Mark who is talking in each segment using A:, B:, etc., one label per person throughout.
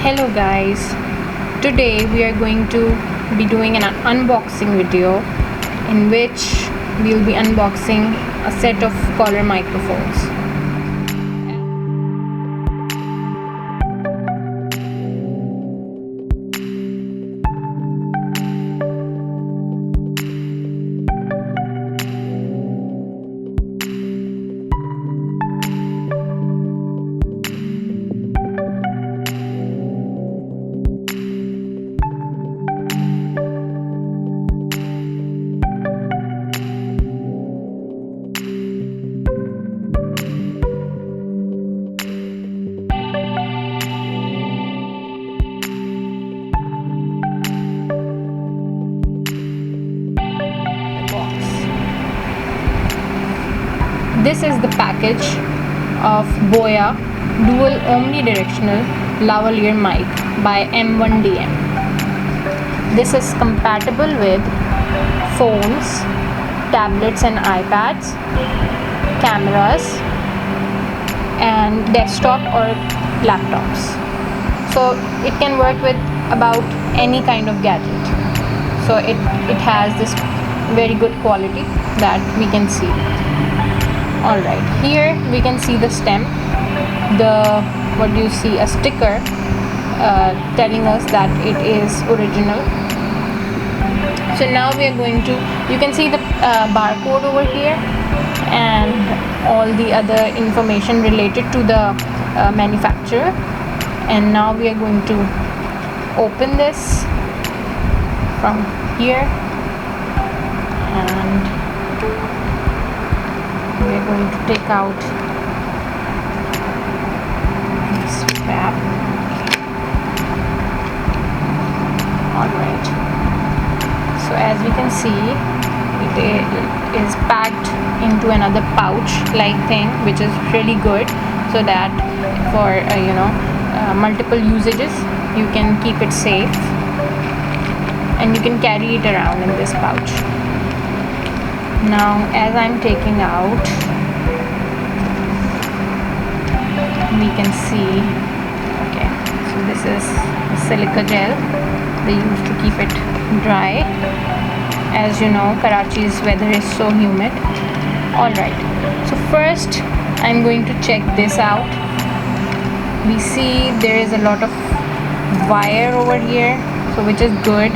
A: Hello guys, today we are going to be doing an unboxing video in which we will be unboxing a set of collar microphones. This is the package of Boya Dual Omnidirectional Lavalier Mic by M1DM. This is compatible with phones, tablets and iPads, cameras and desktop or laptops. So it can work with about any kind of gadget. So it has this very good quality that we can see. Alright, here we can see the stem, what do you see, a sticker telling us that it is original. So now we are going to, you can see the barcode over here and all the other information related to the manufacturer. And now we are going to open this from here and we're going to take out this wrap. Alright, so as we can see, it is packed into another pouch like thing, which is really good, so that for multiple usages you can keep it safe and you can carry it around in this pouch. Now as I'm taking out, we can see, okay, so this is the silica gel they use to keep it dry. As you know, Karachi's weather is so humid. Alright, so first I'm going to check this out. We see there is a lot of wire over here, so which is good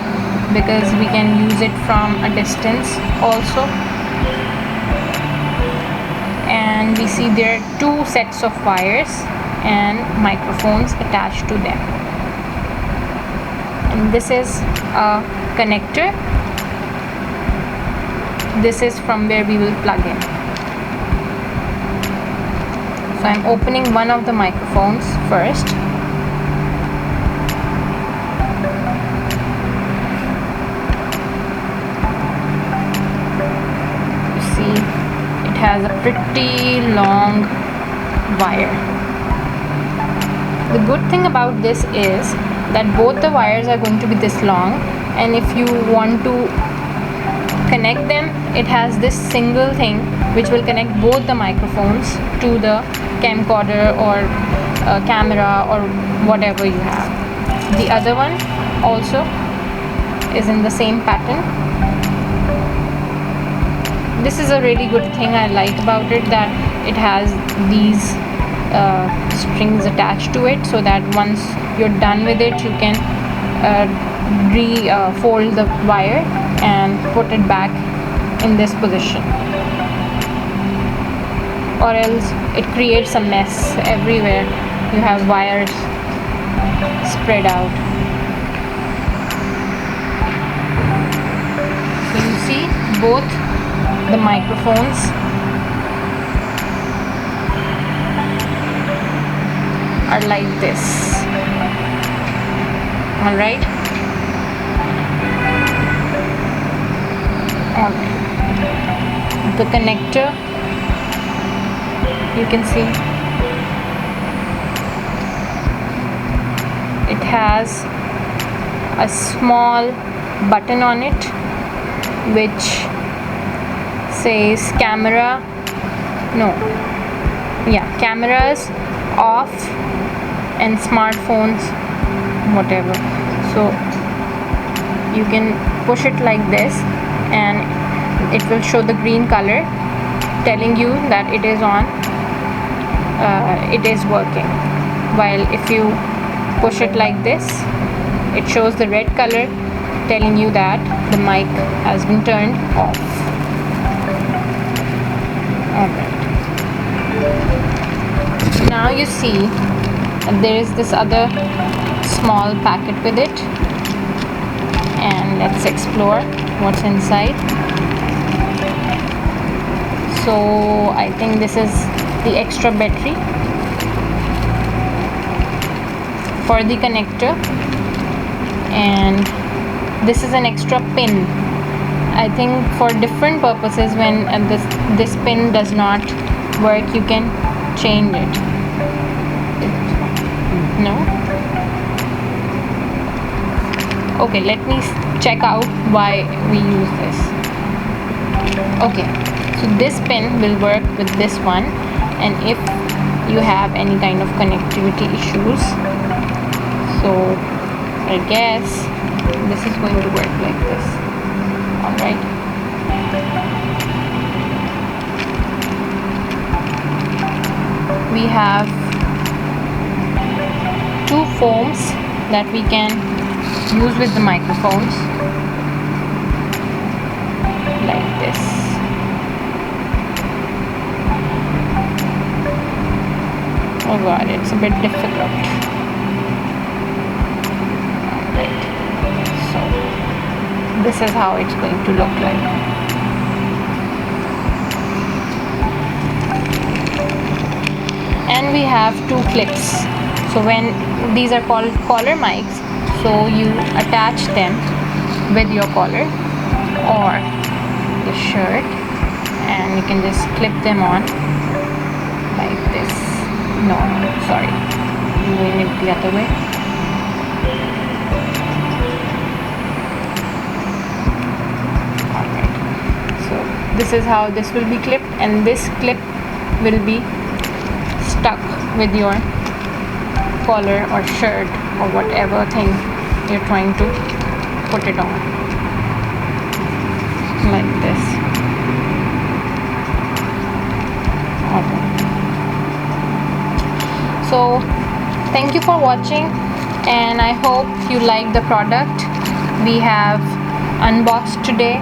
A: because we can use it from a distance also. And we see there are two sets of wires and microphones attached to them. And this is a connector. This is from where we will plug in. So I'm opening one of the microphones first. You see, has a pretty long wire. The good thing about this is that both the wires are going to be this long, and if you want to connect them, it has this single thing which will connect both the microphones to the camcorder or camera or whatever you have. The other one also is in the same pattern. This is a really good thing I like about it, that it has these strings attached to it, so that once you're done with it, you can fold the wire and put it back in this position, or else it creates a mess everywhere. You have wires spread out. So you see both the microphones are like this. Alright. The connector, you can see it has a small button on it which says cameras off and smartphones whatever. So you can push it like this and it will show the green color telling you that it is on, it is working. While if you push it like this, it shows the red color telling you that the mic has been turned off. Alright. Now you see there is this other small packet with it, and let's explore what's inside. So I think this is the extra battery for the connector, and this is an extra pin. I think for different purposes, when this pin does not work, you can change it. No? Okay, let me check out why we use this. Okay, so this pin will work with this one, and if you have any kind of connectivity issues, so I guess this is going to work like this. Alright. We have two foams that we can use with the microphones, like this. Oh god, it's a bit difficult. Right. So this is how it's going to look like. And we have two clips. So when these are called collar mics, so you attach them with your collar or the shirt, and you can just clip them on like this. No, sorry, I'm doing it the other way. Alright, so this is how this will be clipped, and this clip will be stuck with your collar or shirt or whatever thing you're trying to put it on, like this. Okay. So thank you for watching, and I hope you like the product we have unboxed today,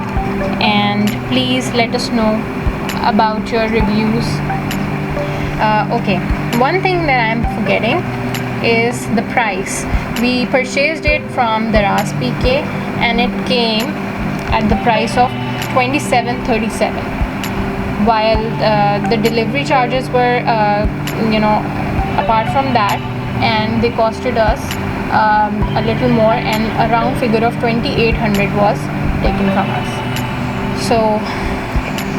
A: and please let us know about your reviews. Okay, one thing that I'm forgetting is the price. We purchased it from the Ras PK, and it came at the price of $27.37, while the delivery charges were apart from that, and they costed us a little more, and a round figure of 2,800 was taken from us. So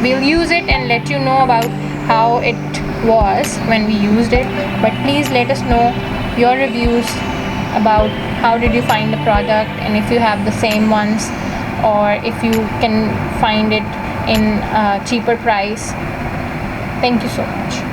A: we'll use it and let you know about how it was when we used it, but please let us know your reviews about how did you find the product, and if you have the same ones, or if you can find it in a cheaper price. Thank you so much.